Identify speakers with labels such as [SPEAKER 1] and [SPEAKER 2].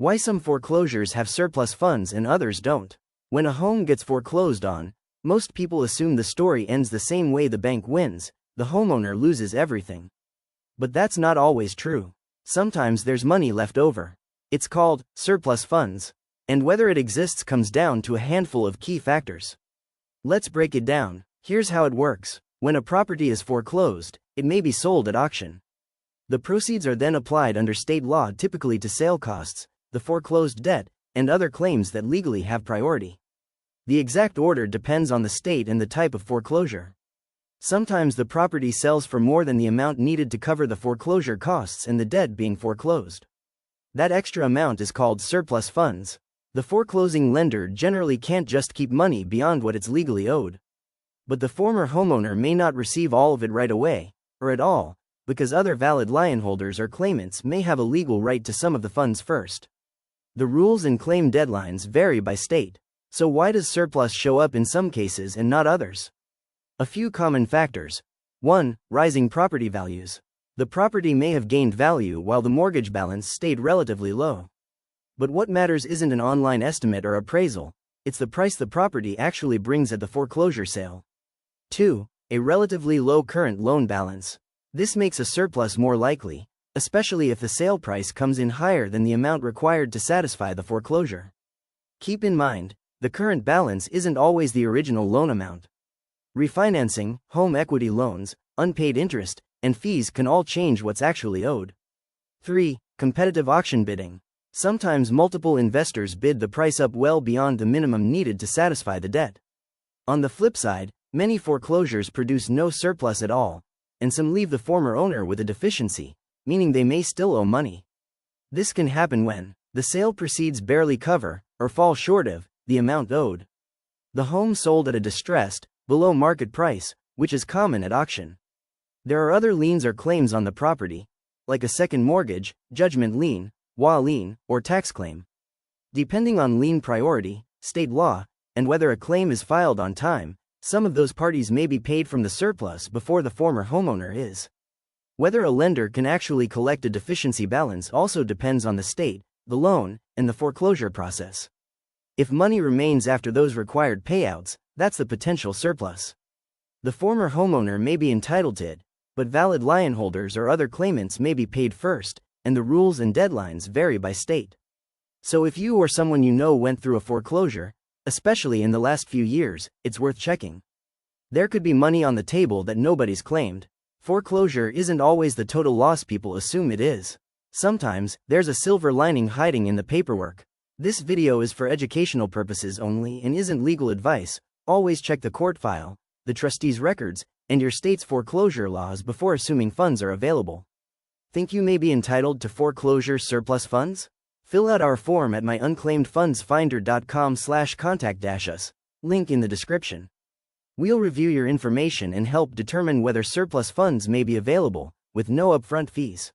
[SPEAKER 1] Why some foreclosures have surplus funds and others don't. When a home gets foreclosed on, most people assume the story ends the same way: the bank wins, the homeowner loses everything. But that's not always true. Sometimes there's money left over. It's called surplus funds. And whether it exists comes down to a handful of key factors. Let's break it down. Here's how it works. When a property is foreclosed, it may be sold at auction. The proceeds are then applied under state law, typically to sale costs, the foreclosed debt, and other claims that legally have priority. The exact order depends on the state and the type of foreclosure. Sometimes the property sells for more than the amount needed to cover the foreclosure costs and the debt being foreclosed. That extra amount is called surplus funds. The foreclosing lender generally can't just keep money beyond what it's legally owed. But the former homeowner may not receive all of it right away, or at all, because other valid lien holders or claimants may have a legal right to some of the funds first. The rules and claim deadlines vary by state. So why does surplus show up in some cases and not others? A few common factors. 1. Rising property values. The property may have gained value while the mortgage balance stayed relatively low. But what matters isn't an online estimate or appraisal, it's the price the property actually brings at the foreclosure sale. 2. A relatively low current loan balance. This makes a surplus more likely, especially if the sale price comes in higher than the amount required to satisfy the foreclosure. Keep in mind, the current balance isn't always the original loan amount. Refinancing, home equity loans, unpaid interest, and fees can all change what's actually owed. 3. Competitive auction bidding. Sometimes multiple investors bid the price up well beyond the minimum needed to satisfy the debt. On the flip side, many foreclosures produce no surplus at all, and some leave the former owner with a deficiency, meaning they may still owe money. This can happen when the sale proceeds barely cover, or fall short of, the amount owed. The home sold at a distressed, below market price, which is common at auction. There are other liens or claims on the property, like a second mortgage, judgment lien, lien, or tax claim. Depending on lien priority, state law, and whether a claim is filed on time, some of those parties may be paid from the surplus before the former homeowner is. Whether a lender can actually collect a deficiency balance also depends on the state, the loan, and the foreclosure process. If money remains after those required payouts, that's the potential surplus. The former homeowner may be entitled to it, but valid lien holders or other claimants may be paid first, and the rules and deadlines vary by state. So if you or someone you know went through a foreclosure, especially in the last few years, it's worth checking. There could be money on the table that nobody's claimed. Foreclosure isn't always the total loss people assume it is. Sometimes, there's a silver lining hiding in the paperwork. This video is for educational purposes only and isn't legal advice. Always check the court file, the trustee's records, and your state's foreclosure laws before assuming funds are available. Think you may be entitled to foreclosure surplus funds? Fill out our form at myunclaimedfundsfinder.com/contact-us, link in the description. We'll review your information and help determine whether surplus funds may be available, with no upfront fees.